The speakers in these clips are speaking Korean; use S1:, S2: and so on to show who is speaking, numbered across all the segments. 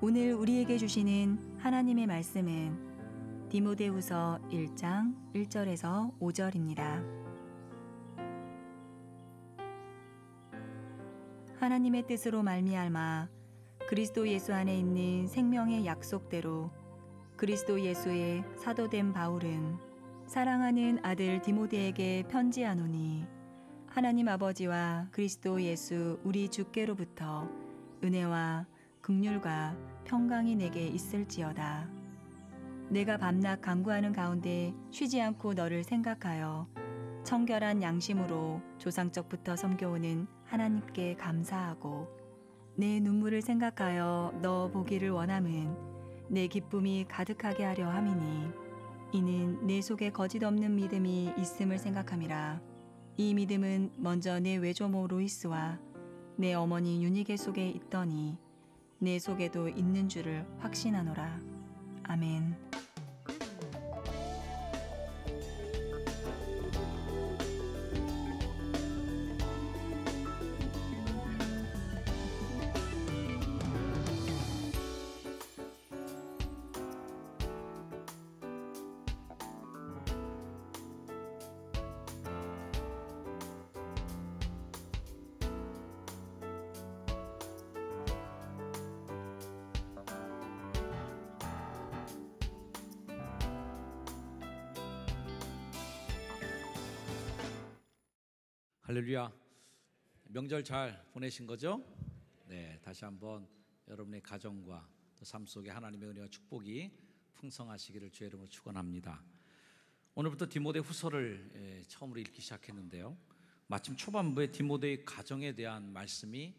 S1: 오늘 우리에게 주시는 하나님의 말씀은 디모데후서 1장 1절에서 5절입니다. 하나님의 뜻으로 말미암아 그리스도 예수 안에 있는 생명의 약속대로 그리스도 예수의 사도된 바울은 사랑하는 아들 디모데에게 편지하노니 하나님 아버지와 그리스도 예수 우리 주께로부터 은혜와 긍휼과 평강이 내게 있을지어다. 내가 밤낮 간구하는 가운데 쉬지 않고 너를 생각하여 청결한 양심으로 조상적부터 섬겨오는 하나님께 감사하고 내 눈물을 생각하여 너 보기를 원함은 내 기쁨이 가득하게 하려 함이니 이는 내 속에 거짓 없는 믿음이 있음을 생각함이라. 이 믿음은 먼저 내 외조모 로이스와 내 어머니 유니게 속에 있더니 내 속에도 있는 줄을 확신하노라. 아멘.
S2: 할렐루야. 명절 잘 보내신 거죠? 네, 다시 한번 여러분의 가정과 또 삶 속에 하나님의 은혜와 축복이 풍성하시기를 주의 이름으로 축원합니다. 오늘부터 디모데 후서를 처음으로 읽기 시작했는데요, 마침 초반부에 디모데의 가정에 대한 말씀이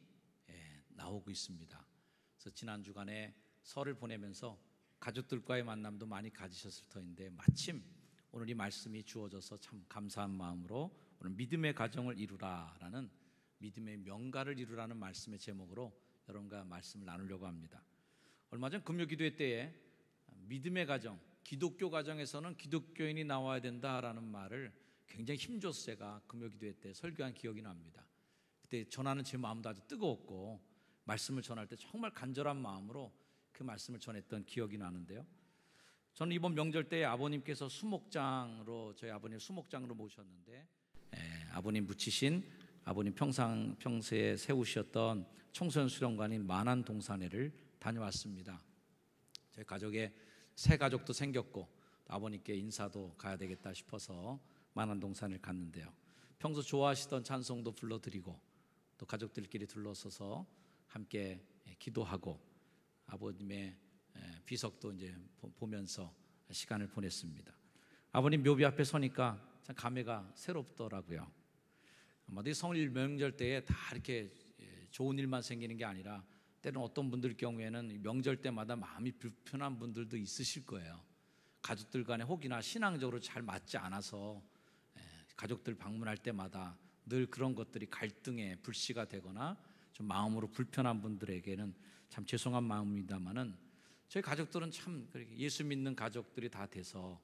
S2: 나오고 있습니다. 그래서 지난 주간에 설을 보내면서 가족들과의 만남도 많이 가지셨을 터인데 마침 오늘 이 말씀이 주어져서 참 감사한 마음으로 오늘 믿음의 가정을 이루라라는, 믿음의 명가를 이루라는 말씀의 제목으로 여러분과 말씀을 나누려고 합니다. 얼마 전 금요기도회 때에 믿음의 가정, 기독교 가정에서는 기독교인이 나와야 된다라는 말을 굉장히 힘줘서 제가 금요기도회 때 설교한 기억이 납니다. 그때 전하는 제 마음도 아주 뜨거웠고 말씀을 전할 때 정말 간절한 마음으로 그 말씀을 전했던 기억이 나는데요, 저는 이번 명절 때 아버님께서 수목장으로, 저희 아버님 수목장으로 모셨는데 아버님 묻히신, 아버님 평소에 세우셨던 청소년 수련관인 만안동산회를 다녀왔습니다. 저희 가족에 새 가족도 생겼고 아버님께 인사도 가야 되겠다 싶어서 만안동산을 갔는데요, 평소 좋아하시던 찬송도 불러드리고 또 가족들끼리 둘러서서 함께 기도하고 아버님의 비석도 이제 보면서 시간을 보냈습니다. 아버님 묘비 앞에 서니까 참 감회가 새롭더라고요. 아마도 성일 명절 때에 다 이렇게 좋은 일만 생기는 게 아니라 때로는 어떤 분들 경우에는 명절 때마다 마음이 불편한 분들도 있으실 거예요. 가족들 간에 혹이나 신앙적으로 잘 맞지 않아서 가족들 방문할 때마다 늘 그런 것들이 갈등의 불씨가 되거나 좀 마음으로 불편한 분들에게는 참 죄송한 마음입니다만은, 저희 가족들은 참 예수 믿는 가족들이 다 돼서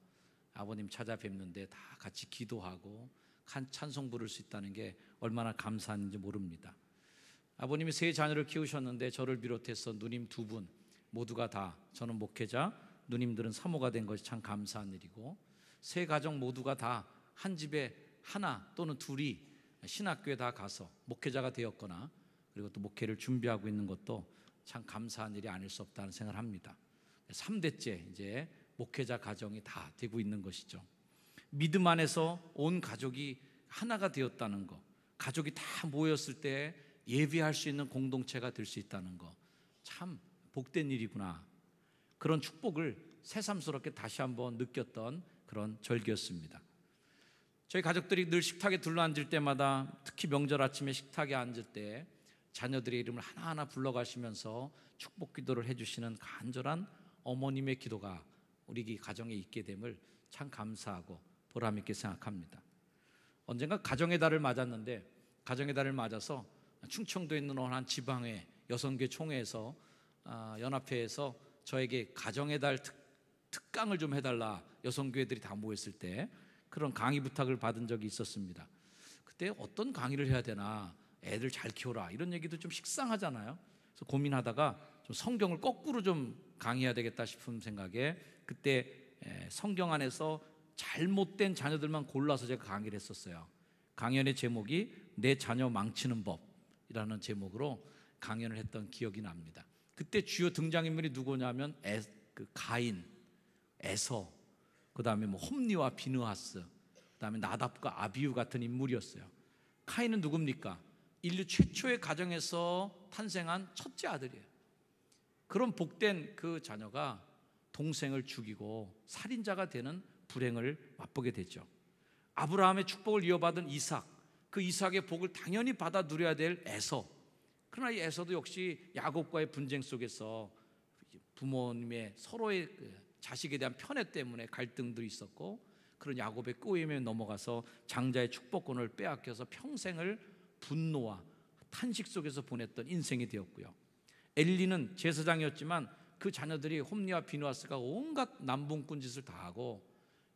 S2: 아버님 찾아뵙는데 다 같이 기도하고 찬송 부를 수 있다는 게 얼마나 감사한지 모릅니다. 아버님이 세 자녀를 키우셨는데 저를 비롯해서 누님 두 분 모두가 다, 저는 목회자, 누님들은 사모가 된 것이 참 감사한 일이고, 세 가정 모두가 다 한 집에 하나 또는 둘이 신학교에 다 가서 목회자가 되었거나 그리고 또 목회를 준비하고 있는 것도 참 감사한 일이 아닐 수 없다는 생각을 합니다. 3대째 이제 목회자 가정이 다 되고 있는 것이죠. 믿음 안에서 온 가족이 하나가 되었다는 것, 가족이 다 모였을 때 예배할 수 있는 공동체가 될 수 있다는 것, 참 복된 일이구나, 그런 축복을 새삼스럽게 다시 한번 느꼈던 그런 절기였습니다. 저희 가족들이 늘 식탁에 둘러앉을 때마다, 특히 명절 아침에 식탁에 앉을 때 자녀들의 이름을 하나하나 불러가시면서 축복 기도를 해주시는 간절한 어머님의 기도가 우리 가정에 있게 됨을 참 감사하고 보람 있게 생각합니다. 언젠가 가정의 달을 맞았는데, 가정의 달을 맞아서 충청도에 있는 어느 한 지방회 여성교회 총회에서 연합회에서 저에게 가정의 달 특강을 좀 해달라, 여성교회들이 다 모였을 때 그런 강의 부탁을 받은 적이 있었습니다. 그때 어떤 강의를 해야 되나, 애들 잘 키워라 이런 얘기도 좀 식상하잖아요. 그래서 고민하다가 좀 성경을 거꾸로 좀 강의해야 되겠다 싶은 생각에 그때 성경 안에서 잘못된 자녀들만 골라서 제가 강의를 했었어요. 강연의 제목이 내 자녀 망치는 법이라는 제목으로 강연을 했던 기억이 납니다. 그때 주요 등장인물이 누구냐면 가인, 에서, 그 다음에 뭐 홈리와 비느하스, 그 다음에 나답과 아비후 같은 인물이었어요. 카인은 누굽니까? 인류 최초의 가정에서 탄생한 첫째 아들이에요. 그런 복된 그 자녀가 동생을 죽이고 살인자가 되는 불행을 맛보게 되죠. 아브라함의 축복을 이어받은 이삭, 그 이삭의 복을 당연히 받아 누려야 될 에서, 그러나 이 에서도 역시 야곱과의 분쟁 속에서 부모님의 서로의 자식에 대한 편애 때문에 갈등들이 있었고, 그런 야곱의 꼬임에 넘어가서 장자의 축복권을 빼앗겨서 평생을 분노와 탄식 속에서 보냈던 인생이 되었고요. 엘리는 제사장이었지만 그 자녀들이 홈리와 비느하스가 온갖 남봉꾼 짓을 다 하고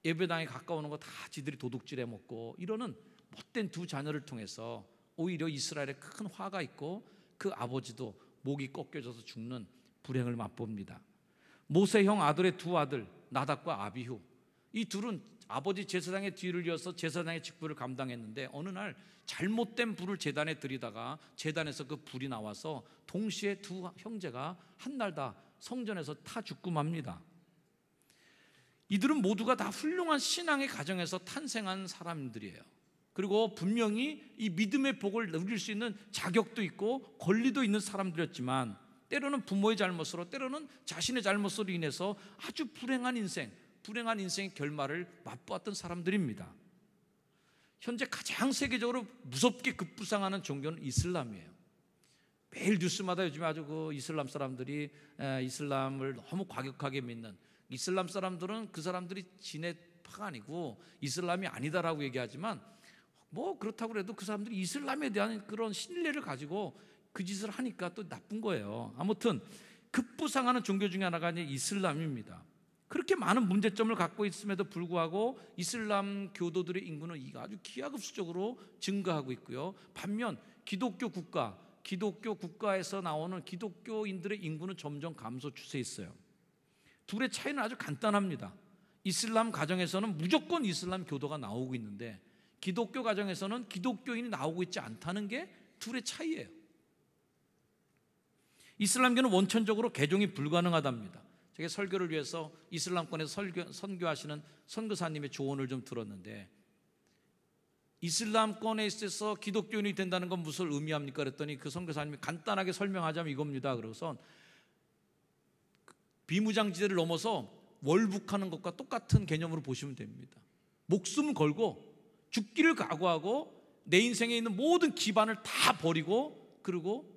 S2: 예배당에 가까우는 거 다 지들이 도둑질해 먹고 이러는 못된 두 자녀를 통해서 오히려 이스라엘에 큰 화가 있고 그 아버지도 목이 꺾여져서 죽는 불행을 맛봅니다. 모세형 아들의 두 아들 나답과 아비후, 이 둘은 아버지 제사장의 뒤를 이어서 제사장의 직분을 감당했는데 어느 날 잘못된 불을 제단에 들이다가 제단에서 그 불이 나와서 동시에 두 형제가 한 날 다 성전에서 타 죽고 맙니다. 이들은 모두가 다 훌륭한 신앙의 가정에서 탄생한 사람들이에요. 그리고 분명히 이 믿음의 복을 누릴 수 있는 자격도 있고 권리도 있는 사람들이었지만 때로는 부모의 잘못으로, 때로는 자신의 잘못으로 인해서 아주 불행한 인생의 결말을 맛보았던 사람들입니다. 현재 가장 세계적으로 무섭게 급부상하는 종교는 이슬람이에요. 매일 뉴스마다 요즘에 아주 그 이슬람 사람들이 이슬람을 너무 과격하게 믿는, 이슬람 사람들은 그 사람들이 진해파가 아니고 이슬람이 아니다라고 얘기하지만 뭐 그렇다고 해도 그 사람들이 이슬람에 대한 그런 신뢰를 가지고 그 짓을 하니까 또 나쁜 거예요. 아무튼 급부상하는 종교 중에 하나가 이제 이슬람입니다. 그렇게 많은 문제점을 갖고 있음에도 불구하고 이슬람 교도들의 인구는 아주 기하급수적으로 증가하고 있고요. 반면 기독교 국가에서 나오는 기독교인들의 인구는 점점 감소 추세에 있어요. 둘의 차이는 아주 간단합니다. 이슬람 가정에서는 무조건 이슬람 교도가 나오고 있는데 기독교 가정에서는 기독교인이 나오고 있지 않다는 게 둘의 차이예요. 이슬람교는 원천적으로 개종이 불가능하답니다. 제가 설교를 위해서 이슬람권에서 선교하시는 선교사님의 조언을 좀 들었는데, 이슬람권에 있어서 기독교인이 된다는 건 무슨 의미합니까? 그랬더니 그 선교사님이 간단하게 설명하자면 이겁니다. 그래서 비무장지대를 넘어서 월북하는 것과 똑같은 개념으로 보시면 됩니다. 목숨을 걸고 죽기를 각오하고 내 인생에 있는 모든 기반을 다 버리고 그리고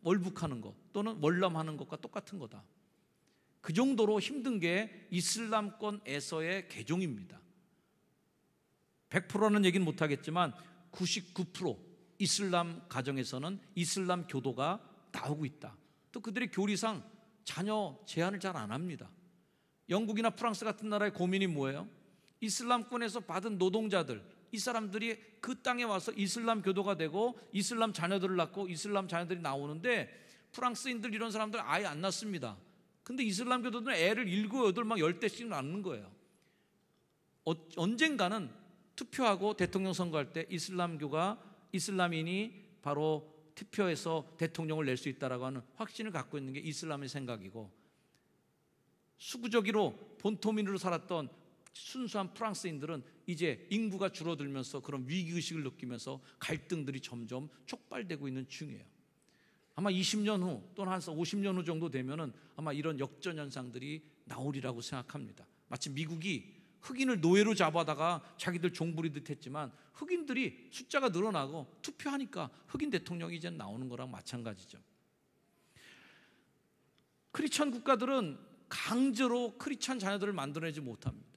S2: 월북하는 것 또는 월남하는 것과 똑같은 거다. 그 정도로 힘든 게 이슬람권에서의 개종입니다. 100%라는 얘기는 못하겠지만 99% 이슬람 가정에서는 이슬람 교도가 나오고 있다. 또 그들의 교리상 자녀 제한을 잘 안 합니다. 영국이나 프랑스 같은 나라의 고민이 뭐예요? 이슬람권에서 받은 노동자들, 이 사람들이 그 땅에 와서 이슬람 교도가 되고 이슬람 자녀들을 낳고 이슬람 자녀들이 나오는데 프랑스인들 이런 사람들 아예 안 낳습니다. 근데 이슬람 교도들은 애를 7, 8, 막 10대씩 낳는 거예요. 언젠가는 투표하고 대통령 선거할 때 이슬람인이 바로 투표해서 대통령을 낼 수 있다라고 하는 확신을 갖고 있는 게 이슬람의 생각이고, 수구적으로 본토민으로 살았던 순수한 프랑스인들은 이제 인구가 줄어들면서 그런 위기의식을 느끼면서 갈등들이 점점 촉발되고 있는 중이에요. 아마 20년 후 또는 한 50년 후 정도 되면은 아마 이런 역전 현상들이 나오리라고 생각합니다. 마치 미국이 흑인을 노예로 잡아다가 자기들 종부리듯 했지만 흑인들이 숫자가 늘어나고 투표하니까 흑인 대통령이 이제 나오는 거랑 마찬가지죠. 크리스천 국가들은 강제로 크리스천 자녀들을 만들어내지 못합니다.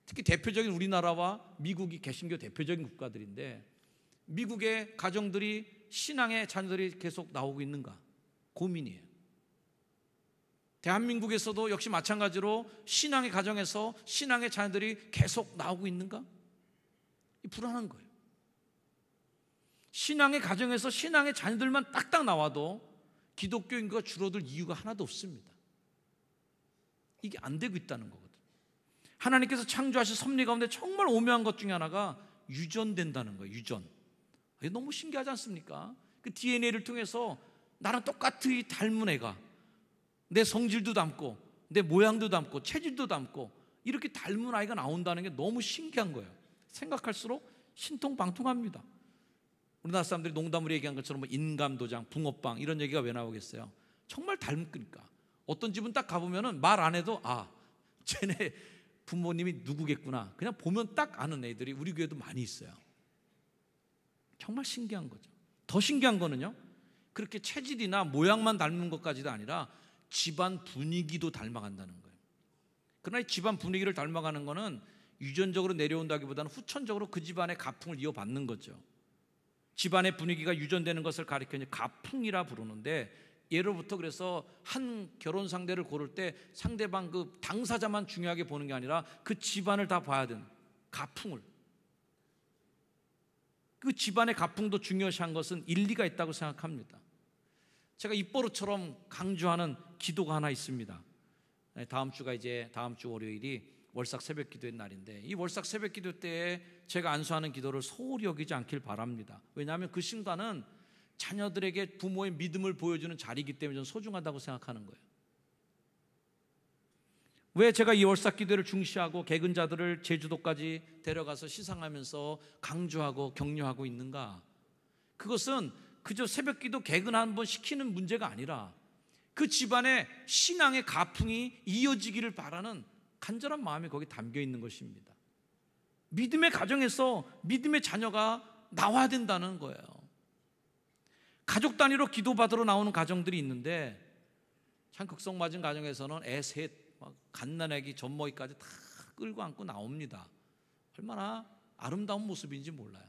S2: 특히 대표적인 우리나라와 미국이 개신교 대표적인 국가들인데, 미국의 가정들이 신앙의 자녀들이 계속 나오고 있는가 고민이에요. 대한민국에서도 역시 마찬가지로 신앙의 가정에서 신앙의 자녀들이 계속 나오고 있는가? 불안한 거예요. 신앙의 가정에서 신앙의 자녀들만 딱딱 나와도 기독교 인구가 줄어들 이유가 하나도 없습니다. 이게 안 되고 있다는 거거든요. 하나님께서 창조하신 섭리 가운데 정말 오묘한 것 중에 하나가 유전된다는 거예요. 유전. 이게 너무 신기하지 않습니까? 그 DNA를 통해서 나랑 똑같이 닮은 애가 내 성질도 닮고 내 모양도 닮고 체질도 닮고 이렇게 닮은 아이가 나온다는 게 너무 신기한 거예요. 생각할수록 신통방통합니다. 우리나라 사람들이 농담으로 얘기한 것처럼 뭐 인감도장, 붕어빵 이런 얘기가 왜 나오겠어요? 정말 닮으니까. 어떤 집은 딱 가보면은 말 안 해도 쟤네 부모님이 누구겠구나 그냥 보면 딱 아는 애들이 우리 교회도 많이 있어요. 정말 신기한 거죠. 더 신기한 거는요, 그렇게 체질이나 모양만 닮은 것까지도 아니라 집안 분위기도 닮아간다는 거예요. 그러나 이 집안 분위기를 닮아가는 거는 유전적으로 내려온다기보다는 후천적으로 그 집안의 가풍을 이어받는 거죠. 집안의 분위기가 유전되는 것을 가리켜 가풍이라 부르는데, 예로부터 그래서 한 결혼 상대를 고를 때 상대방 그 당사자만 중요하게 보는 게 아니라 그 집안을 다 봐야 되는 가풍을, 그 집안의 가풍도 중요시한 것은 일리가 있다고 생각합니다. 제가 입버릇처럼 강조하는 기도가 하나 있습니다. 다음 주 월요일이 월삭 새벽 기도의 날인데, 이 월삭 새벽 기도 때에 제가 안수하는 기도를 소홀히 여기지 않길 바랍니다. 왜냐하면 그 순간은 자녀들에게 부모의 믿음을 보여주는 자리이기 때문에 저는 소중하다고 생각하는 거예요. 왜 제가 이 월삭 기도를 중시하고 개근자들을 제주도까지 데려가서 시상하면서 강조하고 격려하고 있는가? 그것은 그저 새벽 기도 개근 한번 시키는 문제가 아니라 그 집안의 신앙의 가풍이 이어지기를 바라는 간절한 마음이 거기 담겨 있는 것입니다. 믿음의 가정에서 믿음의 자녀가 나와야 된다는 거예요. 가족 단위로 기도받으러 나오는 가정들이 있는데, 참 극성맞은 가정에서는 애 셋, 갓난아기, 젖먹이까지 다 끌고 안고 나옵니다. 얼마나 아름다운 모습인지 몰라요.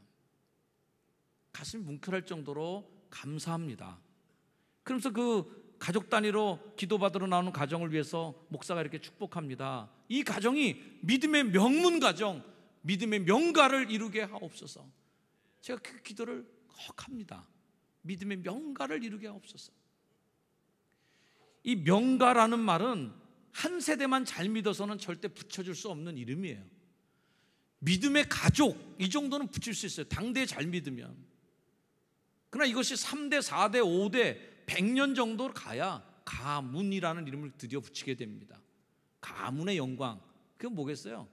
S2: 가슴이 뭉클할 정도로 감사합니다. 그러면서 그 가족 단위로 기도받으러 나오는 가정을 위해서 목사가 이렇게 축복합니다. 이 가정이 믿음의 명문 가정, 믿음의 명가를 이루게 하옵소서. 제가 그 기도를 꼭 합니다. 믿음의 명가를 이루게 하옵소서. 이 명가라는 말은 한 세대만 잘 믿어서는 절대 붙여줄 수 없는 이름이에요. 믿음의 가족, 이 정도는 붙일 수 있어요. 당대에 잘 믿으면. 그러나 이것이 3대, 4대, 5대, 100년 정도 가야 가문이라는 이름을 드디어 붙이게 됩니다. 가문의 영광, 그게 뭐겠어요?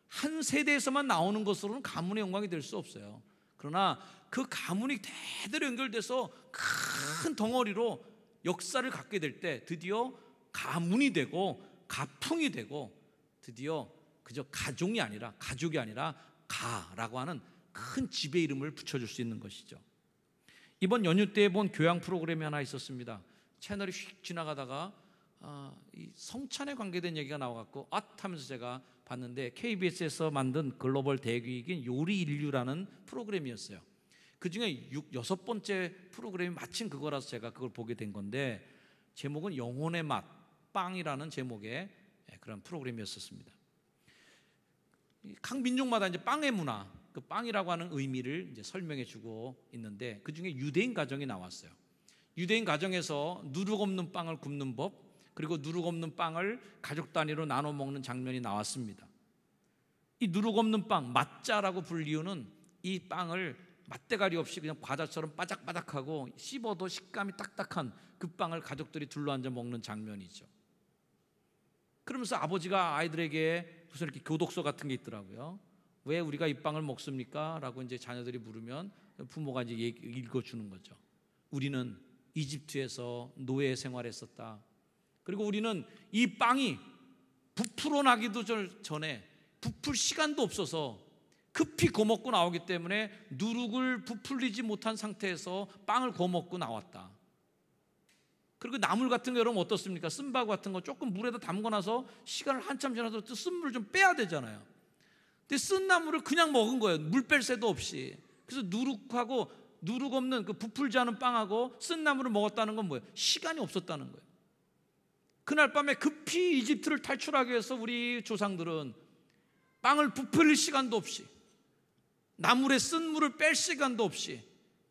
S2: 한 세대에서만 나오는 것으로는 가문의 영광이 될 수 없어요. 그러나 그 가문이 대대로 연결돼서 큰 덩어리로 역사를 갖게 될 때 드디어 가문이 되고 가풍이 되고, 드디어 그저 가족이 아니라 가라고 하는 큰 집의 이름을 붙여줄 수 있는 것이죠. 이번 연휴 때 본 교양 프로그램이 하나 있었습니다. 채널이 휙 지나가다가 이 성찬에 관계된 얘기가 나와갖고 하면서 제가 봤는데, KBS에서 만든 글로벌 대기획인 요리 인류라는 프로그램이었어요. 그 중에 6번째 프로그램이 마침 그거라서 제가 그걸 보게 된 건데, 제목은 영혼의 맛, 빵이라는 제목의 그런 프로그램이었습니다. 각 민족마다 이제 빵의 문화, 그 빵이라고 하는 의미를 이제 설명해 주고 있는데, 그 중에 유대인 가정이 나왔어요. 유대인 가정에서 누룩 없는 빵을 굽는 법, 그리고 누룩 없는 빵을 가족 단위로 나눠 먹는 장면이 나왔습니다. 이 누룩 없는 빵, 맛자라고 불리우는 이 빵을 맛대가리 없이 그냥 과자처럼 바삭바삭하고 씹어도 식감이 딱딱한 그 빵을 가족들이 둘러앉아 먹는 장면이죠. 그러면서 아버지가 아이들에게 무슨 이렇게 교독서 같은 게 있더라고요. 왜 우리가 이 빵을 먹습니까? 라고 이제 자녀들이 물으면 부모가 이제 읽어주는 거죠. 우리는 이집트에서 노예 생활했었다. 그리고 우리는 이 빵이 부풀어 나기도 전에 부풀 시간도 없어서 급히 거먹고 나오기 때문에 누룩을 부풀리지 못한 상태에서 빵을 거먹고 나왔다. 그리고 나물 같은 거 여러분 어떻습니까? 쓴바구 같은 거 조금 물에다 담궈놔서 시간을 한참 지나서 또 쓴물을 좀 빼야 되잖아요. 근데 쓴 나물을 그냥 먹은 거예요. 물 뺄 새도 없이. 그래서 누룩하고 누룩 없는 그 부풀지 않은 빵하고 쓴 나물을 먹었다는 건 뭐예요? 시간이 없었다는 거예요. 그날 밤에 급히 이집트를 탈출하기 위해서 우리 조상들은 빵을 부풀릴 시간도 없이, 나물에 쓴 물을 뺄 시간도 없이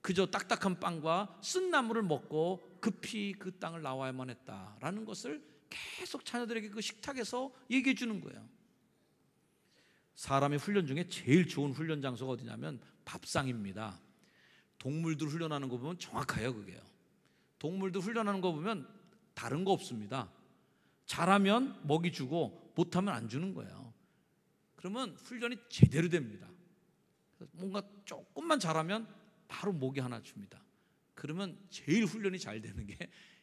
S2: 그저 딱딱한 빵과 쓴 나물을 먹고 급히 그 땅을 나와야만 했다라는 것을 계속 자녀들에게 그 식탁에서 얘기해 주는 거예요. 사람의 훈련 중에 제일 좋은 훈련 장소가 어디냐면 밥상입니다. 동물들 훈련하는 거 보면 정확해요. 그게요. 동물들 훈련하는 거 보면 다른 거 없습니다. 잘하면 먹이 주고 못하면 안 주는 거예요. 그러면 훈련이 제대로 됩니다. 뭔가 조금만 잘하면 바로 먹이 하나 줍니다. 그러면 제일 훈련이 잘 되는 게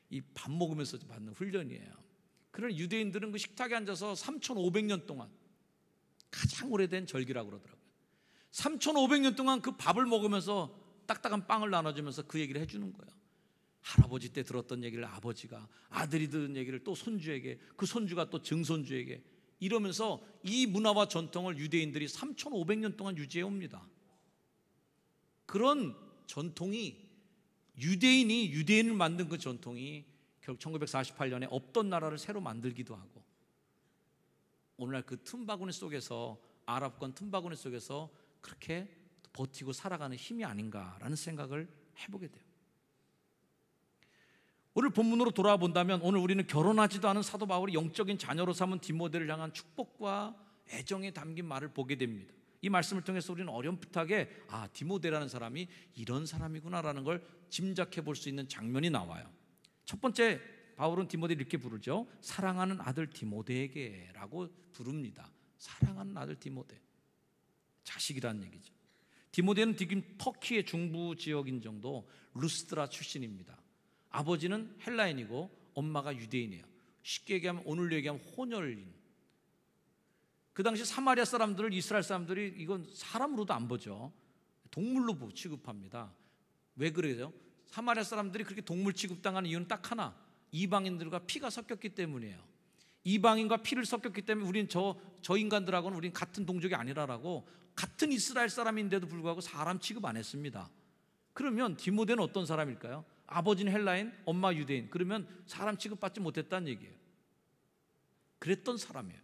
S2: 이 밥 먹으면서 받는 훈련이에요. 그런 유대인들은 그 식탁에 앉아서 3,500년 동안, 가장 오래된 절기라고 그러더라고요. 3,500년 동안 그 밥을 먹으면서 딱딱한 빵을 나눠주면서 그 얘기를 해주는 거예요. 할아버지 때 들었던 얘기를 아버지가, 아들이 들은 얘기를 또 손주에게, 그 손주가 또 증손주에게, 이러면서 이 문화와 전통을 유대인들이 3,500년 동안 유지해 옵니다. 그런 전통이, 유대인이 유대인을 만든 그 전통이 결국 1948년에 없던 나라를 새로 만들기도 하고, 오늘날 그 틈바구니 속에서, 아랍권 틈바구니 속에서 그렇게 버티고 살아가는 힘이 아닌가라는 생각을 해보게 돼요. 오늘 본문으로 돌아와 본다면, 오늘 우리는 결혼하지도 않은 사도 바울이 영적인 자녀로 삼은 디모데를 향한 축복과 애정에 담긴 말을 보게 됩니다. 이 말씀을 통해서 우리는 어렴풋하게 디모데라는 사람이 이런 사람이구나라는 걸 짐작해 볼 수 있는 장면이 나와요. 첫 번째, 바울은 디모데를 이렇게 부르죠. 사랑하는 아들 디모데에게 라고 부릅니다. 사랑하는 아들 디모데, 자식이라는 얘기죠. 디모데는 지금 터키의 중부 지역인 정도 루스드라 출신입니다. 아버지는 헬라인이고 엄마가 유대인이에요. 쉽게 얘기하면, 오늘로 얘기하면 혼혈인. 그 당시 사마리아 사람들을 이스라엘 사람들이 이건 사람으로도 안 보죠. 동물로 취급합니다. 왜 그래요? 사마리아 사람들이 그렇게 동물 취급당하는 이유는 딱 하나, 이방인들과 피가 섞였기 때문이에요. 이방인과 피를 섞였기 때문에 우린 저 인간들하고는 우린 같은 동족이 아니라라고, 같은 이스라엘 사람인데도 불구하고 사람 취급 안 했습니다. 그러면 디모데는 어떤 사람일까요? 아버지는 헬라인, 엄마 유대인. 그러면 사람 취급받지 못했다는 얘기예요. 그랬던 사람이에요.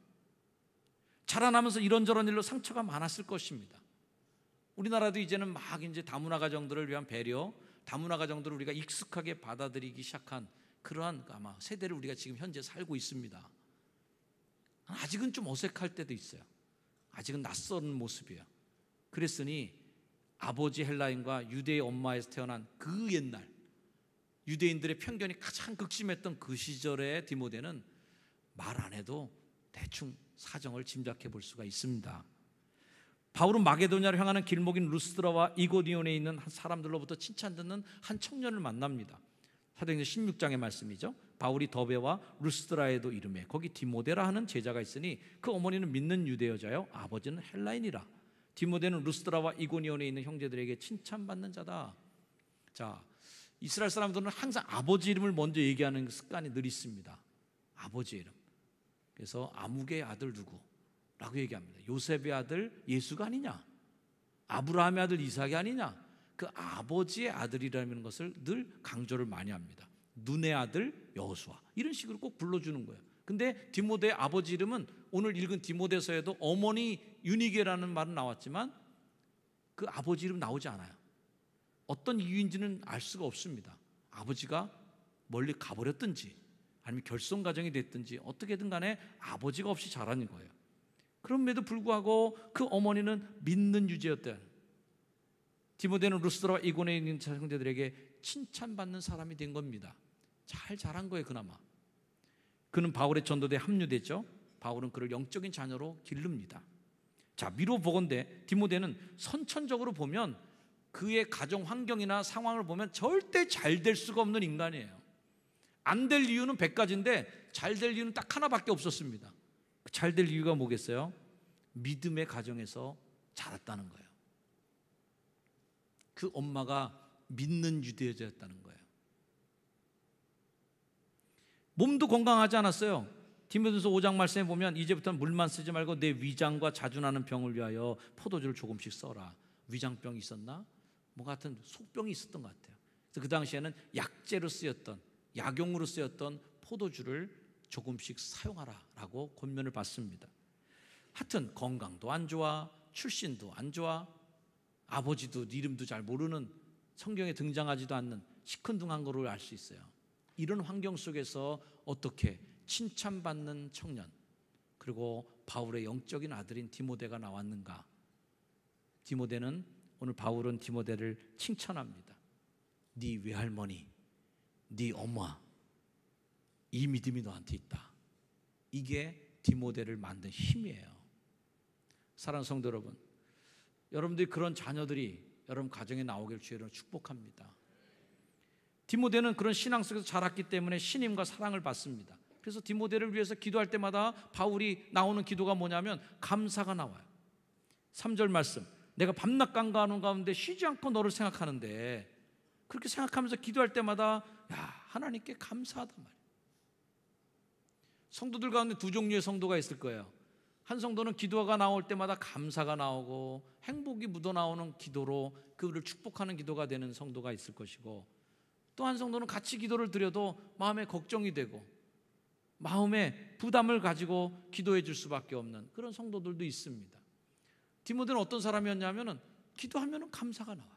S2: 자라나면서 이런저런 일로 상처가 많았을 것입니다. 우리나라도 이제는 막 이제 다문화 가정들을 위한 배려, 다문화 가정들을 우리가 익숙하게 받아들이기 시작한 그러한 아마 세대를 우리가 지금 현재 살고 있습니다. 아직은 좀 어색할 때도 있어요. 아직은 낯선 모습이에요. 그랬으니 아버지 헬라인과 유대의 엄마에서 태어난 그 옛날 유대인들의 편견이 가장 극심했던 그 시절의 디모데는 말 안 해도 대충 사정을 짐작해 볼 수가 있습니다. 바울은 마게도냐를 향하는 길목인 루스드라와 이고니온에 있는 사람들로부터 칭찬 듣는 한 청년을 만납니다. 사도행전 16장의 말씀이죠. 바울이 더베와 루스드라에도 이르매 거기 디모데라 하는 제자가 있으니 그 어머니는 믿는 유대 여자요 아버지는 헬라인이라. 디모데는 루스드라와 이고니온에 있는 형제들에게 칭찬받는 자다. 자, 이스라엘 사람들은 항상 아버지 이름을 먼저 얘기하는 습관이 늘 있습니다. 아버지 이름. 그래서 아무개의 아들 누구라고 얘기합니다. 요셉의 아들 예수가 아니냐, 아브라함의 아들 이삭이 아니냐, 그 아버지의 아들이라는 것을 늘 강조를 많이 합니다. 눈의 아들 여호수아, 이런 식으로 꼭 불러주는 거예요. 근데 디모데의 아버지 이름은 오늘 읽은 디모데서에도 어머니 유니게라는 말은 나왔지만 그 아버지 이름 나오지 않아요. 어떤 이유인지는 알 수가 없습니다. 아버지가 멀리 가버렸든지 아니면 결손 가정이 됐든지 어떻게든 간에 아버지가 없이 자라는 거예요. 그럼에도 불구하고 그 어머니는 믿는 유죄였대요. 디모데는 루스드라와 이고니온에 있는 형제들에게 칭찬받는 사람이 된 겁니다. 잘 자란 거예요. 그나마 그는 바울의 전도대에 합류됐죠. 바울은 그를 영적인 자녀로 기릅니다. 자, 미루 보건대 디모데는 선천적으로 보면 그의 가정 환경이나 상황을 보면 절대 잘 될 수가 없는 인간이에요. 안 될 이유는 100가지인데 잘 될 이유는 딱 하나밖에 없었습니다. 잘 될 이유가 뭐겠어요? 믿음의 가정에서 자랐다는 거예요. 그 엄마가 믿는 유대여자였다는 거예요. 몸도 건강하지 않았어요. 디모데전서 5장 말씀에 보면 이제부터는 물만 쓰지 말고 내 위장과 자주나는 병을 위하여 포도주를 조금씩 써라. 위장병이 있었나? 뭐 같은 속병이 있었던 것 같아요. 그래서 그 당시에는 약재로 쓰였던, 약용으로 쓰였던 포도주를 조금씩 사용하라라고 권면을 받습니다. 하여튼 건강도 안 좋아, 출신도 안 좋아, 아버지도 이름도 잘 모르는, 성경에 등장하지도 않는 시큰둥한 거를 알 수 있어요. 이런 환경 속에서 어떻게 칭찬받는 청년, 그리고 바울의 영적인 아들인 디모데가 나왔는가? 오늘 바울은 디모데를 칭찬합니다. 네 외할머니, 네 엄마, 이 믿음이 너한테 있다. 이게 디모데를 만든 힘이에요. 사랑하는 성도 여러분, 여러분들이 그런 자녀들이 여러분 가정에 나오길 주의로 축복합니다. 디모데는 그런 신앙 속에서 자랐기 때문에 신임과 사랑을 받습니다. 그래서 디모데를 위해서 기도할 때마다 바울이 나오는 기도가 뭐냐면 감사가 나와요. 3절 말씀, 내가 밤낮 간구하는 가운데 쉬지 않고 너를 생각하는데, 그렇게 생각하면서 기도할 때마다 하나님께 감사하단 말이에요. 성도들 가운데 두 종류의 성도가 있을 거예요. 한 성도는 기도가 나올 때마다 감사가 나오고 행복이 묻어나오는 기도로 그를 축복하는 기도가 되는 성도가 있을 것이고, 또 한 성도는 같이 기도를 드려도 마음에 걱정이 되고 마음에 부담을 가지고 기도해 줄 수밖에 없는 그런 성도들도 있습니다. 디모데는 어떤 사람이었냐면은 기도하면은 감사가 나와요.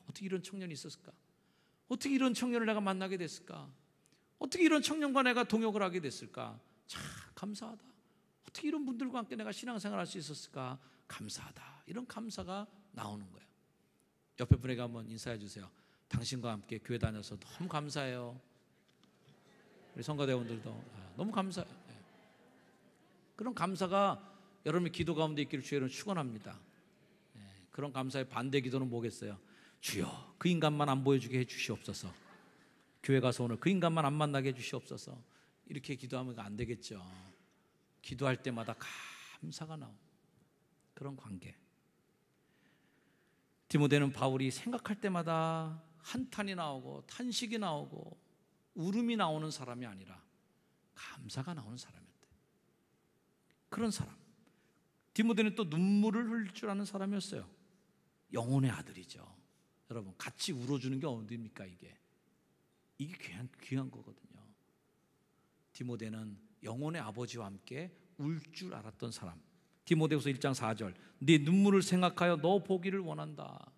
S2: 어떻게 이런 청년이 있었을까? 어떻게 이런 청년을 내가 만나게 됐을까? 어떻게 이런 청년과 내가 동역을 하게 됐을까? 참 감사하다. 어떻게 이런 분들과 함께 내가 신앙생활할 수 있었을까? 감사하다. 이런 감사가 나오는 거예요. 옆에 분에게 한번 인사해 주세요. 당신과 함께 교회 다녀서 너무 감사해요. 우리 성가대원들도 너무 감사해요. 그런 감사가 여러분의 기도 가운데 있기를 주의로 축원합니다. 그런 감사의 반대 기도는 뭐겠어요? 주여, 그 인간만 안 보여주게 해 주시옵소서. 교회 가서 오늘 그 인간만 안 만나게 해 주시옵소서. 이렇게 기도하면 안 되겠죠. 기도할 때마다 감사가 나오는 그런 관계. 디모데는 바울이 생각할 때마다 한탄이 나오고 탄식이 나오고 울음이 나오는 사람이 아니라 감사가 나오는 사람이었대. 그런 사람. 디모데는 또 눈물을 흘릴 줄 아는 사람이었어요. 영혼의 아들이죠. 여러분, 같이 울어주는 게 어디입니까? 이게 귀한 거거든요. 디모데는 영혼의 아버지와 함께 울 줄 알았던 사람. 디모데후서 1장 4절, 네 눈물을 생각하여 너 보기를 원한다.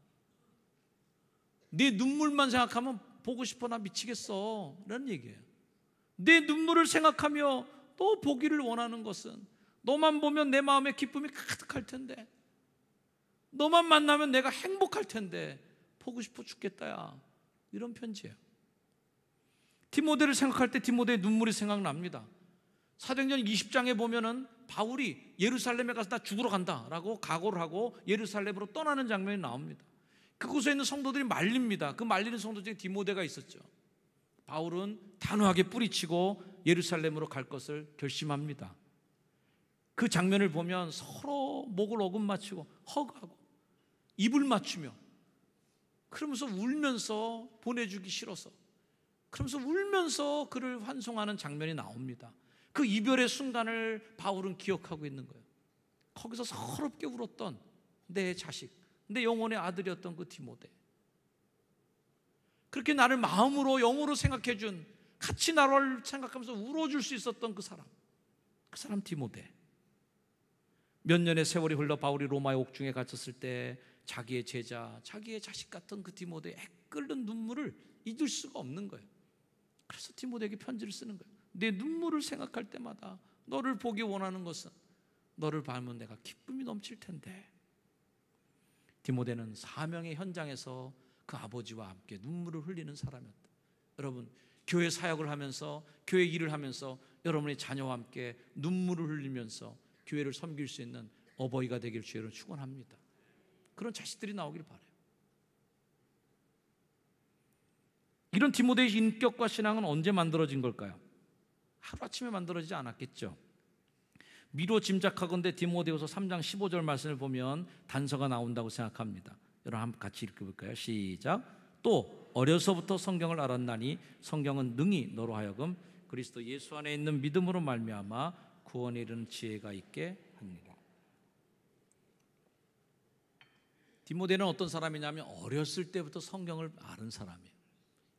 S2: 네 눈물만 생각하면 보고 싶어 나 미치겠어 라는 얘기예요. 내 눈물을 생각하며 너 보기를 원하는 것은, 너만 보면 내 마음에 기쁨이 가득할 텐데, 너만 만나면 내가 행복할 텐데 보고 싶어 죽겠다 야. 이런 편지예요. 디모데를 생각할 때 디모데의 눈물이 생각납니다. 사도행전 20장에 보면은 바울이 예루살렘에 가서 나 죽으러 간다라고 각오를 하고 예루살렘으로 떠나는 장면이 나옵니다. 그곳에 있는 성도들이 말립니다. 그 말리는 성도 중에 디모데가 있었죠. 바울은 단호하게 뿌리치고 예루살렘으로 갈 것을 결심합니다. 그 장면을 보면 서로 목을 어금 맞추고 허그하고 입을 맞추며 그러면서 울면서 보내주기 싫어서, 그러면서 울면서 그를 환송하는 장면이 나옵니다. 그 이별의 순간을 바울은 기억하고 있는 거예요. 거기서 서럽게 울었던 내 자식, 내 영혼의 아들이었던 그 디모데, 그렇게 나를 마음으로 영으로 생각해 준, 같이 나를 생각하면서 울어줄 수 있었던 그 사람 디모데. 몇 년의 세월이 흘러 바울이 로마의 옥중에 갇혔을 때 자기의 제자, 자기의 자식 같은 그 디모데의 애끓는 눈물을 잊을 수가 없는 거예요. 그래서 디모데에게 편지를 쓰는 거예요. 내 눈물을 생각할 때마다 너를 보기 원하는 것은, 너를 밟으면 내가 기쁨이 넘칠 텐데. 디모데는 사명의 현장에서 그 아버지와 함께 눈물을 흘리는 사람이었다. 여러분, 교회 사역을 하면서, 교회 일을 하면서 여러분의 자녀와 함께 눈물을 흘리면서 교회를 섬길 수 있는 어버이가 되길 주의로 축원합니다. 그런 자식들이 나오길 바라요. 이런 디모데의 인격과 신앙은 언제 만들어진 걸까요? 하루아침에 만들어지지 않았겠죠. 미로 짐작하건대 디모데후서 3장 15절 말씀을 보면 단서가 나온다고 생각합니다. 여러분 한번 같이 읽어볼까요? 시작. 또 어려서부터 성경을 알았나니 성경은 능히 너로 하여금 그리스도 예수 안에 있는 믿음으로 말미암아 구원에 이르는 지혜가 있게 합니다. 디모데는 어떤 사람이냐면 어렸을 때부터 성경을 아는 사람이에요.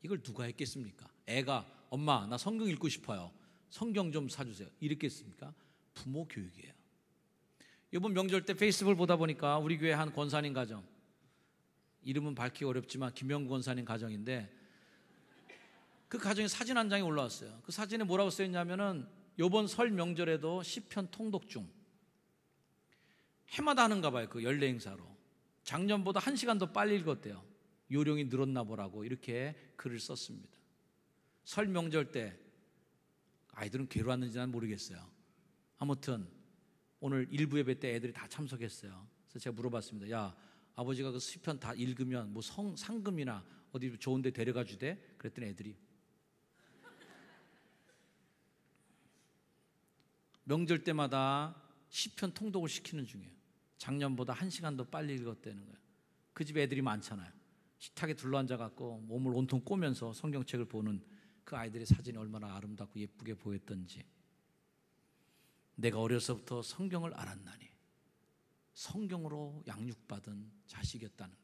S2: 이걸 누가 했겠습니까? 애가 엄마 나 성경 읽고 싶어요, 성경 좀 사주세요, 이랬겠습니까? 부모 교육이에요. 이번 명절 때 페이스북을 보다 보니까 우리 교회 한 권사님 가정, 이름은 밝히기 어렵지만 김영구 권사님 가정인데 그 가정에 사진 한 장이 올라왔어요. 그 사진에 뭐라고 써있냐면은 요번 설 명절에도 시편 통독 중. 해마다 하는가 봐요. 그 연례 행사로. 작년보다 1시간 더 빨리 읽었대요. 요령이 늘었나 보라고 이렇게 글을 썼습니다. 설 명절 때 아이들은 괴로웠는지 난 모르겠어요. 아무튼 오늘 일부 예배 때 애들이 다 참석했어요. 그래서 제가 물어봤습니다. 야, 아버지가 그 시편 다 읽으면 뭐 상금이나 어디 좋은 데 데려가 주대? 그랬더니 애들이 명절 때마다 시편 통독을 시키는 중이에요. 작년보다 1시간 더 빨리 읽었다는 거예요. 그 집에 애들이 많잖아요. 식탁에 둘러앉아갖고 몸을 온통 꼬면서 성경책을 보는 그 아이들의 사진이 얼마나 아름답고 예쁘게 보였던지. 내가 어려서부터 성경을 알았나니 성경으로 양육받은 자식이었다는.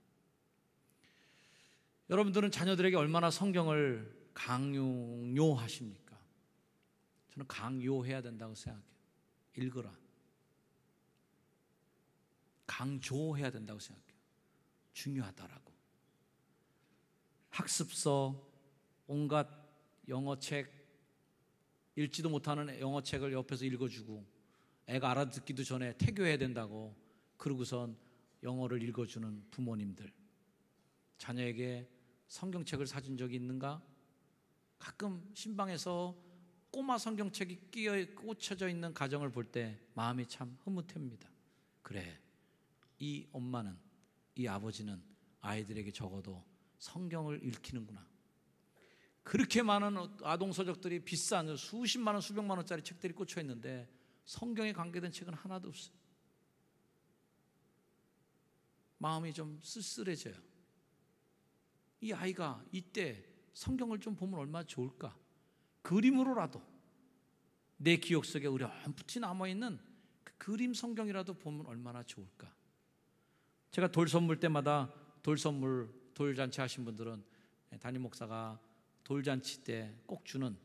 S2: 여러분들은 자녀들에게 얼마나 성경을 강요하십니까? 저는 강요해야 된다고 생각해요. 읽어라. 강조해야 된다고 생각해요. 중요하다라고. 학습서, 온갖 영어책, 읽지도 못하는 영어책을 옆에서 읽어주고 애가 알아듣기도 전에 태교해야 된다고 그러고선 영어를 읽어주는 부모님들, 자녀에게 성경책을 사준 적이 있는가? 가끔 신방에서 꼬마 성경책이 꽂혀져 있는 가정을 볼 때 마음이 참 흐뭇합니다. 그래, 이 엄마는, 이 아버지는 아이들에게 적어도 성경을 읽히는구나. 그렇게 많은 아동서적들이 비싼 수십만 원, 수백만 원짜리 책들이 꽂혀 있는데 성경에 관계된 책은 하나도 없어요. 마음이 좀 쓸쓸해져요. 이 아이가 이때 성경을 좀 보면 얼마나 좋을까? 그림으로라도 내 기억 속에 어렴풋이 남아있는 그 그림 성경이라도 보면 얼마나 좋을까? 제가 돌 선물 때마다 돌잔치 하신 분들은 담임 목사가 돌잔치 때 꼭 주는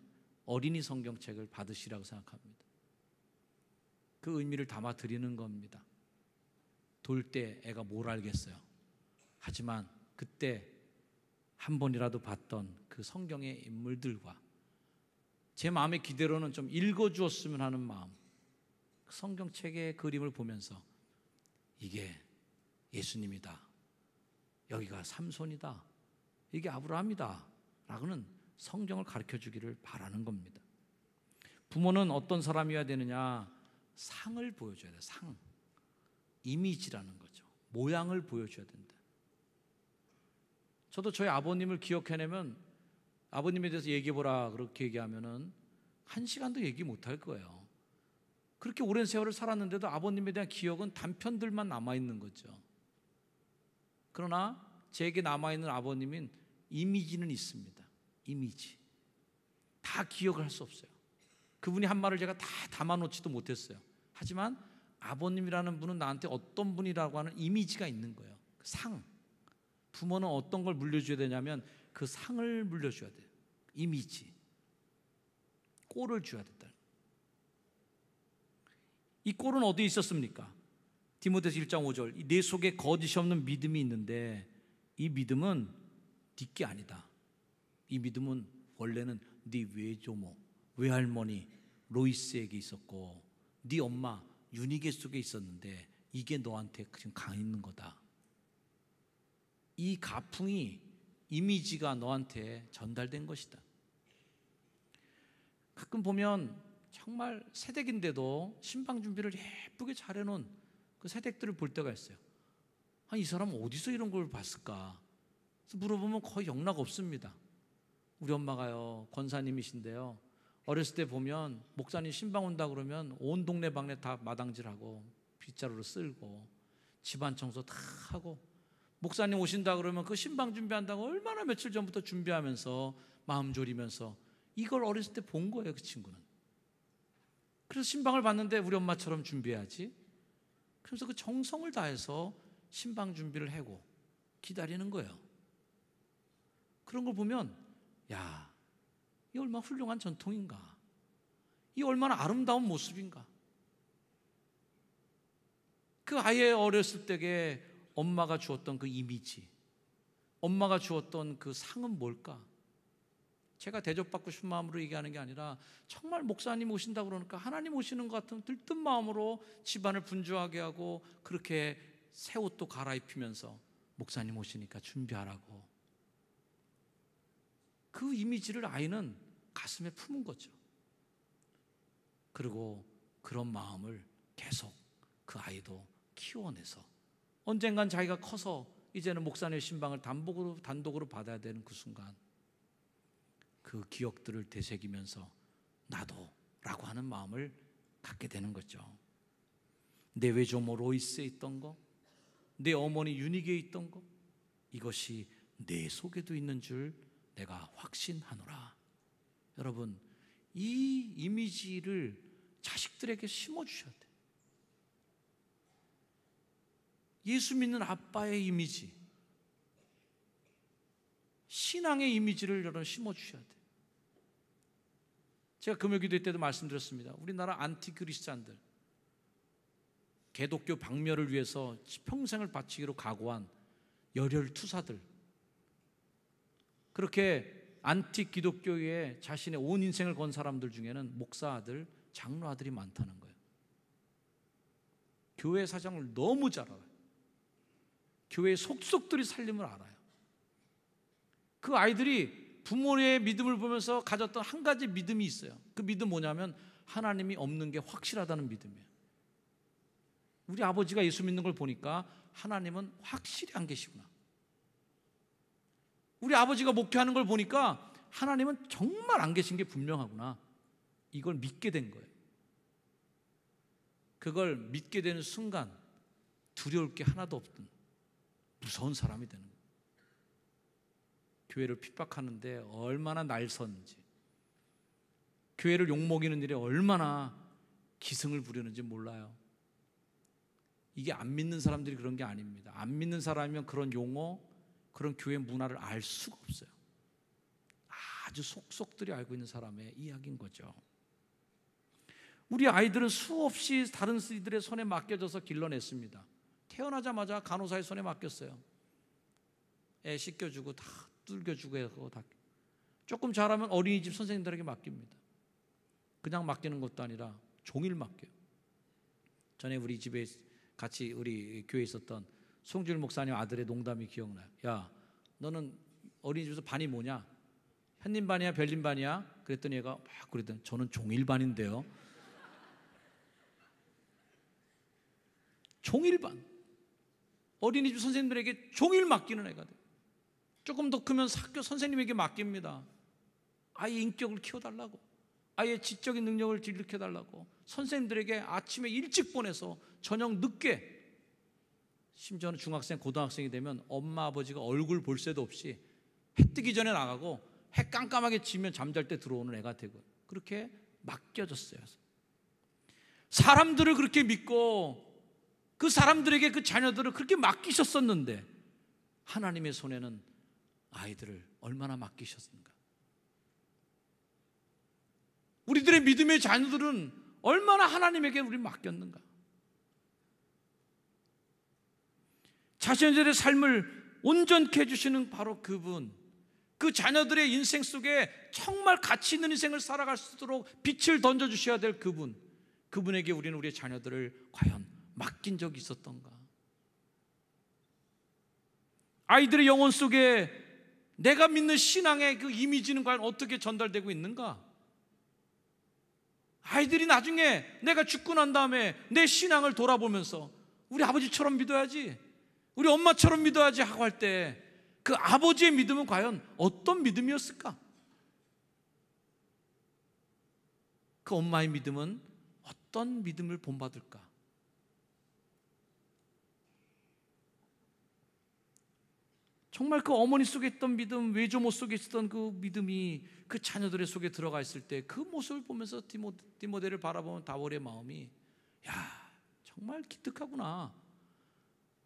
S2: 어린이 성경책을 받으시라고 생각합니다. 그 의미를 담아 드리는 겁니다. 돌 때 애가 뭘 알겠어요. 하지만 그때 한 번이라도 봤던 그 성경의 인물들과 제 마음의 기대로는 좀 읽어주었으면 하는 마음, 성경책의 그림을 보면서 이게 예수님이다, 여기가 삼손이다, 이게 아브라함이다 라고는 성경을 가르쳐주기를 바라는 겁니다. 부모는 어떤 사람이어야 되느냐? 상을 보여줘야 돼요. 상, 이미지라는 거죠. 모양을 보여줘야 된다. 저도 저희 아버님을 기억해내면 아버님에 대해서 얘기해보라 그렇게 얘기하면은 1시간도 얘기 못할 거예요. 그렇게 오랜 세월을 살았는데도 아버님에 대한 기억은 단편들만 남아있는 거죠. 그러나 제게 남아있는 아버님은 이미지는 있습니다. 이미지. 다 기억을 할 수 없어요. 그분이 한 말을 제가 다 담아놓지도 못했어요. 하지만 아버님이라는 분은 나한테 어떤 분이라고 하는 이미지가 있는 거예요. 상. 부모는 어떤 걸 물려줘야 되냐면 그 상을 물려줘야 돼요. 이미지. 꼴을 줘야 된다. 이 꼴은 어디에 있었습니까? 디모데서 1장 5절. 내 속에 거짓이 없는 믿음이 있는데 이 믿음은 네게 아니다. 이 믿음은 원래는 네 외조모, 외할머니 로이스에게 있었고 네 엄마 유니게 속에 있었는데 이게 너한테 지금 가 있는 거다. 이 가풍이, 이미지가 너한테 전달된 것이다. 가끔 보면 정말 새댁인데도 신방 준비를 예쁘게 잘 해놓은 그 새댁들을 볼 때가 있어요. 이 사람은 어디서 이런 걸 봤을까? 그래서 물어보면 거의 영락 없습니다. 우리 엄마가요, 권사님이신데요, 어렸을 때 보면 목사님 신방 온다 그러면 온 동네 방네 다 마당질하고 빗자루로 쓸고 집안 청소 다 하고, 목사님 오신다 그러면 그 신방 준비한다고 얼마나 며칠 전부터 준비하면서 마음 졸이면서 이걸 어렸을 때 본 거예요, 그 친구는. 그래서 신방을 봤는데 우리 엄마처럼 준비해야지. 그래서 그 정성을 다해서 신방 준비를 하고 기다리는 거예요. 그런 걸 보면 야, 이 얼마나 훌륭한 전통인가, 이 얼마나 아름다운 모습인가. 그 아이의 어렸을 때에 엄마가 주었던 그 이미지, 엄마가 주었던 그 상은 뭘까? 제가 대접받고 싶은 마음으로 얘기하는 게 아니라 정말 목사님 오신다고 그러니까 하나님 오시는 것 같으면 들뜬 마음으로 집안을 분주하게 하고 그렇게 새 옷도 갈아입히면서 목사님 오시니까 준비하라고, 그 이미지를 아이는 가슴에 품은 거죠. 그리고 그런 마음을 계속 그 아이도 키워내서 언젠간 자기가 커서 이제는 목사님의 신방을 단독으로 받아야 되는 그 순간 그 기억들을 되새기면서 나도 라고 하는 마음을 갖게 되는 거죠. 내 외조모 로이스에 있던 거, 내 어머니 유니기에 있던 거, 이것이 내 속에도 있는 줄 내가 확신하노라. 여러분, 이 이미지를 자식들에게 심어주셔야 돼요. 예수 믿는 아빠의 이미지, 신앙의 이미지를 여러분 심어주셔야 돼요. 제가 금요기도 때도 말씀드렸습니다. 우리나라 안티크리스찬들, 개독교 박멸을 위해서 평생을 바치기로 각오한 열혈 투사들, 그렇게 안티 기독교에 자신의 온 인생을 건 사람들 중에는 목사 아들, 장로 아들이 많다는 거예요. 교회 사정을 너무 잘 알아요. 교회의 속속들이 살림을 알아요. 그 아이들이 부모의 믿음을 보면서 가졌던 한 가지 믿음이 있어요. 그 믿음 뭐냐면 하나님이 없는 게 확실하다는 믿음이에요. 우리 아버지가 예수 믿는 걸 보니까 하나님은 확실히 안 계시구나. 우리 아버지가 목회하는 걸 보니까 하나님은 정말 안 계신 게 분명하구나. 이걸 믿게 된 거예요. 그걸 믿게 되는 순간 두려울 게 하나도 없던 무서운 사람이 되는 거예요. 교회를 핍박하는데 얼마나 날섰는지, 교회를 욕먹이는 일에 얼마나 기승을 부리는지 몰라요. 이게 안 믿는 사람들이 그런 게 아닙니다. 안 믿는 사람이면 그런 용어, 그런 교회 문화를 알 수가 없어요. 아주 속속들이 알고 있는 사람의 이야기인 거죠. 우리 아이들은 수없이 다른 이들의 손에 맡겨져서 길러냈습니다. 태어나자마자 간호사의 손에 맡겼어요. 애 씻겨주고 다 뚫겨주고 해서 다. 조금 잘하면 어린이집 선생님들에게 맡깁니다. 그냥 맡기는 것도 아니라 종일 맡겨요. 전에 우리 집에 같이 우리 교회에 있었던 송주일 목사님 아들의 농담이 기억나요. 야, 너는 어린이집에서 반이 뭐냐? 현림반이야 별림반이야? 그랬더니 얘가 막 그랬더니 저는 종일반인데요. 종일반. 어린이집 선생님들에게 종일 맡기는 애가 돼요. 조금 더 크면 학교 선생님에게 맡깁니다. 아이의 인격을 키워달라고, 아이의 지적인 능력을 일으켜달라고 선생님들에게 아침에 일찍 보내서 저녁 늦게, 심지어는 중학생, 고등학생이 되면 엄마 아버지가 얼굴 볼 새도 없이 해 뜨기 전에 나가고 해 깜깜하게 지면 잠잘 때 들어오는 애가 되고, 그렇게 맡겨졌어요. 사람들을 그렇게 믿고 그 사람들에게 그 자녀들을 그렇게 맡기셨었는데 하나님의 손에는 아이들을 얼마나 맡기셨는가. 우리들의 믿음의 자녀들은 얼마나 하나님에게 우리 맡겼는가. 자신들의 삶을 온전케 해주시는 바로 그분, 그 자녀들의 인생 속에 정말 가치 있는 인생을 살아갈 수 있도록 빛을 던져주셔야 될 그분, 그분에게 우리는 우리의 자녀들을 과연 맡긴 적이 있었던가. 아이들의 영혼 속에 내가 믿는 신앙의 그 이미지는 과연 어떻게 전달되고 있는가? 아이들이 나중에 내가 죽고 난 다음에 내 신앙을 돌아보면서 우리 아버지처럼 믿어야지, 우리 엄마처럼 믿어야지 하고 할 때 그 아버지의 믿음은 과연 어떤 믿음이었을까? 그 엄마의 믿음은 어떤 믿음을 본받을까? 정말 그 어머니 속에 있던 믿음, 외조모 속에 있었던 그 믿음이 그 자녀들의 속에 들어가 있을 때 그 모습을 보면서 디모데를 바라보는 다월의 마음이, 야, 정말 기특하구나.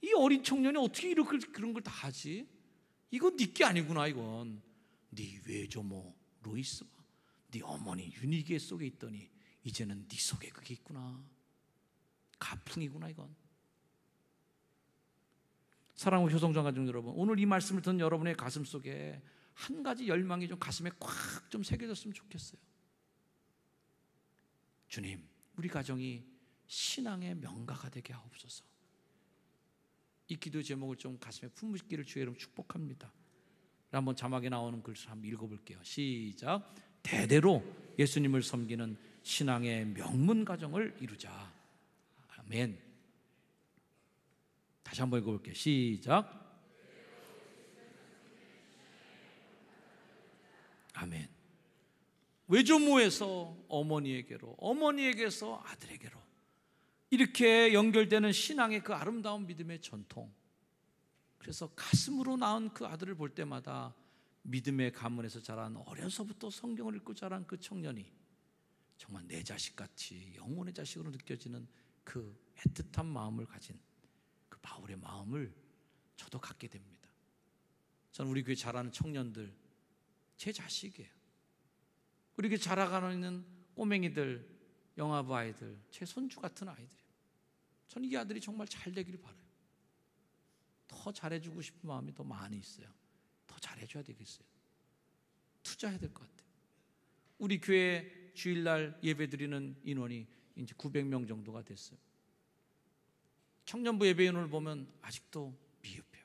S2: 이 어린 청년이 어떻게 이렇게 그런 걸 다 하지? 이건 네 게 아니구나. 이건 네 외조모 로이스와 네 어머니 유니게 속에 있더니 이제는 네 속에 그게 있구나. 가풍이구나 이건. 사랑하는 효성전 가족 여러분, 오늘 이 말씀을 듣는 여러분의 가슴 속에 한 가지 열망이 좀 가슴에 꽉 좀 새겨졌으면 좋겠어요. 주님, 우리 가정이 신앙의 명가가 되게 하옵소서. 이 기도 제목을 좀 가슴에 품으시기를 주의 이름으로 축복합니다. 한번 자막에 나오는 글을 한번 읽어볼게요. 시작. 대대로 예수님을 섬기는 신앙의 명문 가정을 이루자. 아멘. 다시 한번 읽어볼게요. 시작. 아멘. 외조모에서 어머니에게로, 어머니에게서 아들에게로 이렇게 연결되는 신앙의 그 아름다운 믿음의 전통. 그래서 가슴으로 낳은 그 아들을 볼 때마다 믿음의 가문에서 자란, 어려서부터 성경을 읽고 자란 그 청년이 정말 내 자식같이 영혼의 자식으로 느껴지는 그 애틋한 마음을 가진 그 바울의 마음을 저도 갖게 됩니다. 저는 우리 교회 자라는 청년들 제 자식이에요. 우리 교회 자라가는 꼬맹이들, 영아부 아이들 제 손주 같은 아이들이에요. 저는 이 아들이 정말 잘 되기를 바라요. 더 잘해주고 싶은 마음이 더 많이 있어요. 더 잘해줘야 되겠어요. 투자해야 될 것 같아요. 우리 교회 주일날 예배드리는 인원이 이제 900명 정도가 됐어요. 청년부 예배 인원을 보면 아직도 미흡해요.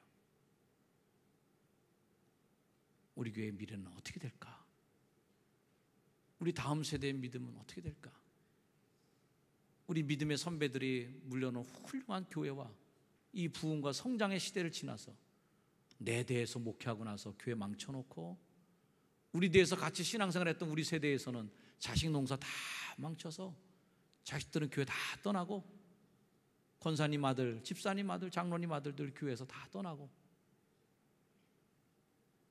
S2: 우리 교회의 미래는 어떻게 될까? 우리 다음 세대의 믿음은 어떻게 될까? 우리 믿음의 선배들이 물려놓은 훌륭한 교회와 이 부흥과 성장의 시대를 지나서 내 대에서 목회하고 나서 교회 망쳐놓고, 우리 대에서 같이 신앙생활 했던 우리 세대에서는 자식 농사 다 망쳐서 자식들은 교회 다 떠나고, 권사님 아들, 집사님 아들, 장로님 아들들 교회에서 다 떠나고,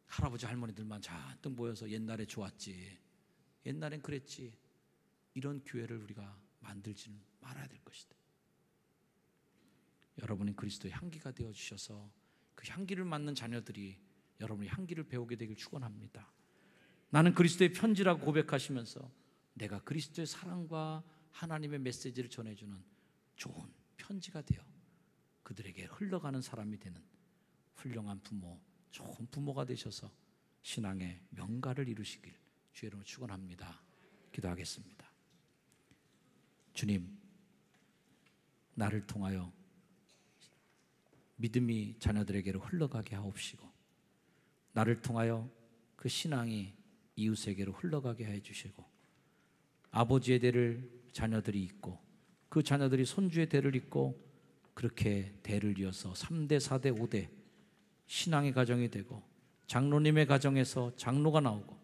S2: 할아버지 할머니들만 잔뜩 모여서 옛날에 좋았지, 옛날엔 그랬지, 이런 교회를 우리가 만들지는 말아야 될 것이다. 여러분이 그리스도의 향기가 되어주셔서 그 향기를 맡는 자녀들이 여러분의 향기를 배우게 되길 축원합니다. 나는 그리스도의 편지라고 고백하시면서 내가 그리스도의 사랑과 하나님의 메시지를 전해주는 좋은 편지가 되어 그들에게 흘러가는 사람이 되는 훌륭한 부모, 좋은 부모가 되셔서 신앙의 명가를 이루시길 주의 이름으로 축원합니다. 기도하겠습니다. 주님, 나를 통하여 믿음이 자녀들에게로 흘러가게 하옵시고, 나를 통하여 그 신앙이 이웃에게로 흘러가게 해주시고, 아버지의 대를 자녀들이 잇고 그 자녀들이 손주의 대를 잇고, 그렇게 대를 이어서 3대, 4대, 5대 신앙의 가정이 되고, 장로님의 가정에서 장로가 나오고,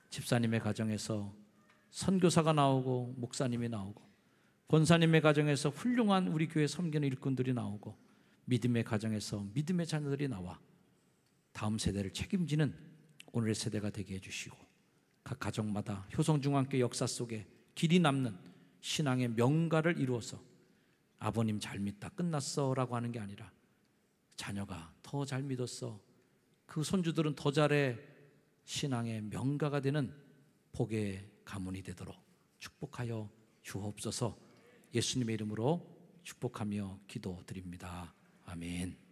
S2: 집사님의 가정에서 선교사가 나오고, 목사님이 나오고, 권사님의 가정에서 훌륭한 우리 교회 섬기는 일꾼들이 나오고, 믿음의 가정에서 믿음의 자녀들이 나와 다음 세대를 책임지는 오늘의 세대가 되게 해주시고, 각 가정마다 효성중앙교 역사 속에 길이 남는 신앙의 명가를 이루어서 아버님 잘 믿다 끝났어 라고 하는 게 아니라 자녀가 더 잘 믿었어, 그 손주들은 더 잘해, 신앙의 명가가 되는 복의 가문이 되도록 축복하여 주옵소서. 예수님의 이름으로 축복하며 기도드립니다. 아멘.